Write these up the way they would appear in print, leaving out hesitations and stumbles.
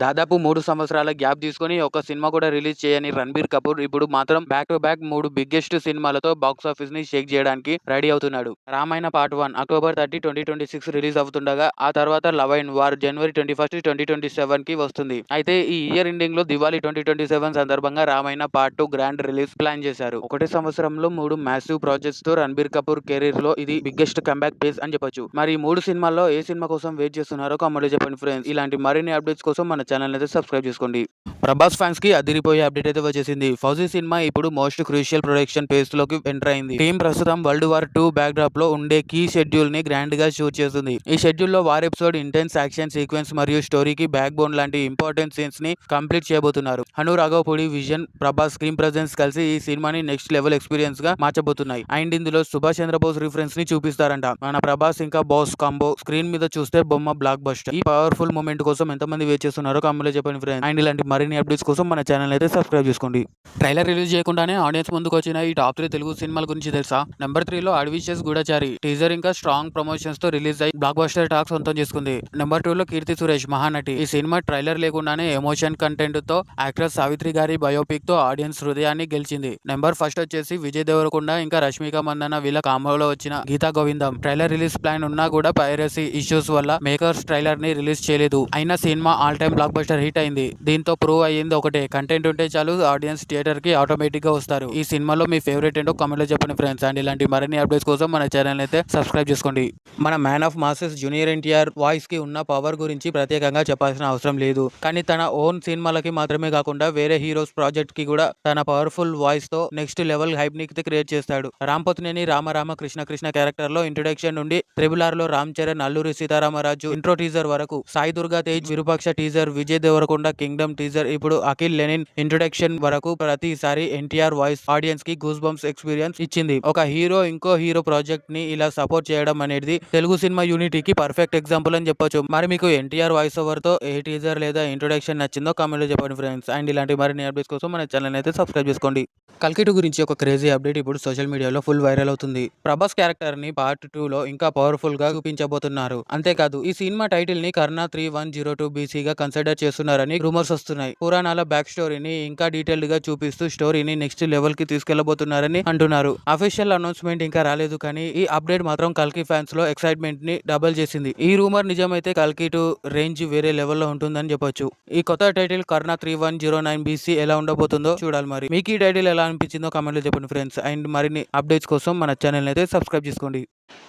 దాదాపు 3 సంవత్సరాల గ్యాప్ తీసుకొని ఒక సినిమా కూడా రిలీజ్ చేయని 'రణబీర్ కపూర్' ఇప్పుడు మాత్రం బ్యాక్ టు బ్యాక్ 3 బిగ్గెస్ట్ సినిమాలతో బాక్సాఫీస్‌ని షేక్ చేయడానికి రెడీ అవుతున్నాడు. 'రామాయణ పార్ట్ 1' అక్టోబర్ 30, 2026 రిలీజ్ అవుతుండగా, ఆ తర్వాత 'లవ్ అండ్ వార్' జనవరి 21, 2027కి వస్తుంది. అయితే ఈ ఇయర్ ఎండింగ్‌లో దివాళీ 2027 సందర్భంగా 'Ramayana part 2' grand release plan చేశారు. ఒకటే సంవత్సరంలో 3 మ్యాసివ్ ప్రాజెక్ట్స్‌తో రణబీర్ కపూర్ కెరీర్‌లో ఇది బిగ్గెస్ట్ కంబ్యాక్ పేస్ అని చెప్పొచ్చు. మరి ఈ 3 సినిమాల్లో ఏ సినిమా కోసం వెయిట్ చేస్తున్నారో కామెంట్‌లో చెప్పండి ఫ్రెండ్స్. ఇలాంటి మరిన్ని అప్డేట్స్ కోసం మన ఛానల్ అయితే సబ్స్క్రైబ్ చేసుకోండి. ప్రభాస్ ఫ్యాన్స్ కి అదిరిపోయే అప్డేట్ అయితే వచ్చేసింది. ఫౌజీ సినిమా ఇప్పుడు మోస్ట్ క్రూషియల్ ప్రొడక్షన్ ఫేజ్ లోకి ఎంటర్ అయింది. టీమ్ ప్రస్తుతం వరల్డ్ వార్ 2 బ్యాక్ డ్రాప్ లో ఉండే కీ షెడ్యూల్ ని గ్రాండ్ గా షూట్ చేస్తుంది. ఈ షెడ్యూల్ లో war episode intense action sequence మరియు స్టోరీకి బ్యాక్ బోన్ లాంటి ఇంపార్టెంట్ సీన్స్ ని కంప్లీట్ చేయబోతున్నారు. Anu Raghavapudi vision, Prabhas screen presence కలిసి ఈ సినిమాని నెక్స్ట్ లెవెల్ ఎక్స్పీరియన్స్ గా మార్చబోతున్నాయి. అండ్ ఇందులో సుభాష్ చంద్రబోస్ రిఫరెన్స్ ని చూపిస్తారంట. మన ప్రభాస్ ఇంకా బాస్ కాంబో స్క్రీన్ మీద చూస్తే బొమ్మ బ్లాక్ బస్టర్. ఈ పవర్ఫుల్ మూమెంట్ కోసం ఎంతమంది వెయిట్ చేస్తున్నారో కామెంట్ లో చెప్పండి ఫ్రెండ్స్. అండ్ ఇలాంటి మరిన్ని అప్డేట్స్ కోసం మన ఛానల్ అయితే సబ్స్క్రైబ్ చేసుకోండి. ట్రైలర్ రిలీజ్ చేయకుండానే ఆడియన్స్ ముందుకు వచ్చిన ఈ టాప్ 3 తెలుగు సినిమాల గురించి తెలుసా? నెంబర్ 3 లో అడ్విషియస్ గూఢచారి టీజర్ ఇంకా స్ట్రాంగ్ ప్రమోషన్స్ తో రిలీజ్ అయ్యి బ్లాక్ బస్టర్ టాక్ సొంతం చేసుకుంది. నెంబర్ 2 లో కీర్తి సురేష్ మహానటి. ఈ సినిమా ట్రైలర్ లేకుండానే ఎమోషన్ కంటెంట్ తో యాక్ట్రెస్ సావిత్రి గారి బయోపిక్ తో ఆడియన్స్ హృదయాన్ని గెలిచింది. నెంబర్ 1 వచ్చేసి విజయ్ దేవరకొండ ఇంకా రష్మిక మందన్న వీళ్ళ కాంబోలో వచ్చిన గీతా గోవిందం. ట్రైలర్ రిలీజ్ ప్లాన్ ఉన్నా కూడా పైరసీ ఇష్యూస్ వల్ల మేకర్స్ ట్రైలర్ ని రిలీజ్ చేయలేదు. అయినా cinema all time block buster hit అయింది. దీంతో ప్రూవ్ అయ్యింది ఒకటే, కంటెంట్ ఉంటే చాలు ఆడియన్స్ థియేటర్ కి ఆటోమేటిక్ గా వస్తారు. ఈ సినిమాలో మీ ఫేవరెట్ ఏంటో కామెంట్ లో చెప్పండి ఫ్రెండ్స్. అండ్ ఇలాంటి మరిన్ని అప్డేట్స్ కోసం మన ఛానల్ అయితే సబ్స్క్రైబ్ చేసుకోండి. మన man of masses junior NTR voice కి ఉన్న పవర్ గురించి ప్రత్యేకంగా చెప్పాల్సిన అవసరం లేదు. కానీ తన ఓన్ సినిమాలకి మాత్రమే కాకుండా వేరే హీరోస్ ప్రాజెక్ట్ కి కూడా తన పవర్ఫుల్ వాయిస్ తో నెక్స్ట్ లెవెల్ హైప్ ని క్రియేట్ చేస్తాడు. రాంపోతినేని రామ కృష్ణ క్యారెక్టర్ లో ఇంట్రొడక్షన్ నుండి RRR లో రామ్ చరణ్, అల్లూరి సీతారామరాజు ఇంట్రో టీజర్ వరకు, Sai Durga Tej Virupaksha teaser, Vijay Devarakonda Kingdom teaser, ఇప్పుడు అఖిల్ లెనిన్ ఇంట్రొడక్షన్ వరకు ప్రతిసారి ఎన్టీఆర్ వాయిస్ ఆడియన్స్ కి గూస్ బంప్స్ ఎక్స్పీరియన్స్ ఇచ్చింది. ఒక హీరో ఇంకో హీరో ప్రాజెక్ట్ ని ఇలా సపోర్ట్ చేయడం అనేది తెలుగు సినిమా యూనిటీకి పర్ఫెక్ట్ ఎగ్జాంపుల్ అని చెప్పొచ్చు. మరి మీకు ఎన్టీఆర్ వాయిస్ ఓవర్ తో ఏ టీజర్ లేదా ఇంట్రొడక్షన్ నచ్చిందో కామెంట్ లో చెప్పండి ఫ్రెండ్స్. అండ్ ఇలాంటి మరిన్ని అప్డేట్స్ కోసం మన ఛానల్ అయితే సబ్స్క్రైబ్ చేసుకోండి. కల్కి 2 గురించి ఒక క్రేజీ అప్డేట్ ఇప్పుడు సోషల్ మీడియాలో ఫుల్ వైరల్ అవుతుంది. ప్రభాస్ క్యారెక్టర్ ని పార్ట్ 2 లో ఇంకా పవర్ఫుల్ గా చూపించబోతున్నారు. అంతేకాదు ఈ సినిమా టైటిల్ ని కర్ణ 3102 BC గా కన్సిడర్ చేస్తున్నారని రూమర్స్ వస్తున్నాయి. పురాణాల బ్యాక్ స్టోరీని ఇంకా డీటెయిల్డ్ గా చూపిస్తూ స్టోరీని నెక్స్ట్ లెవెల్ కి తీసుకెళ్లబోతున్నారని అంటున్నారు. అఫీషియల్ అనౌన్స్మెంట్ ఇంకా రాలేదు, కానీ ఈ అప్డేట్ మాత్రం కల్కి ఫ్యాన్స్ లో ఎక్సైట్మెంట్ ని డబుల్ చేసింది. ఈ రూమర్ నిజమైతే కల్కి 2 రేంజ్ వేరే లెవెల్లో ఉంటుందని చెప్పొచ్చు. ఈ కొత్త టైటిల్ కర్ణ 3109 BC ఎలా ఉండబోతుందో చూడాలి. మరి మీకు ఈ టైటిల్ ఎలా అనిపించిందో కామెంట్ లో చెప్పండి ఫ్రెండ్స్. అండ్ మరిన్ని అప్డేట్స్ కోసం మన ఛానల్ అయితే సబ్స్క్రైబ్ చేసుకోండి.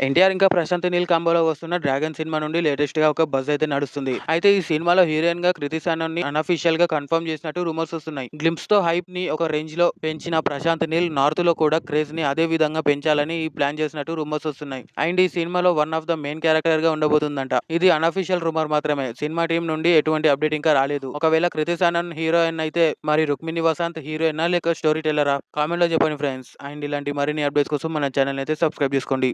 ఎన్టీఆర్ ఇంకా ప్రశాంత్ నీల్ కాంబోలో వస్తున్న డ్రాగన్ సినిమా నుండి లేటెస్ట్ గా ఒక బజ్ అయితే నడుస్తుంది. అయితే ఈ సినిమాలో హీరోయిన్ గా కృతి సనన్ ని అనఫీషియల్ గా కన్ఫర్మ్ చేసినట్టు రూమర్స్ వస్తున్నాయి. గ్లింప్స్ తో హైప్ ని ఒక రేంజ్ లో పెంచిన ప్రశాంత్ నీల్ నార్త్ లో కూడా క్రేజ్ ని అదే విధంగా పెంచాలని ఈ ప్లాన్ చేసినట్టు రూమర్స్ వస్తున్నాయి. అండ్ ఈ సినిమాలో one of the main character గా ఉండబోతుందంట. ఇది అనఫీషియల్ రూమర్ మాత్రమే. సినిమా టీం నుండి ఎటువంటి అప్డేట్ ఇంకా రాలేదు. ఒకవేళ కృతి సనన్ హీరోయిన్ అయితే మరి రుక్మిణి వసంత్ హీరోయినా లేక స్టోరీ టెల్లరా? కామెంట్ లో చెప్పండి ఫ్రెండ్స్. అండ్ ఇలాంటి మరిన్ని అప్డేట్స్ కోసం మన ఛానల్ అయితే సబ్స్క్రైబ్ చేసుకోండి.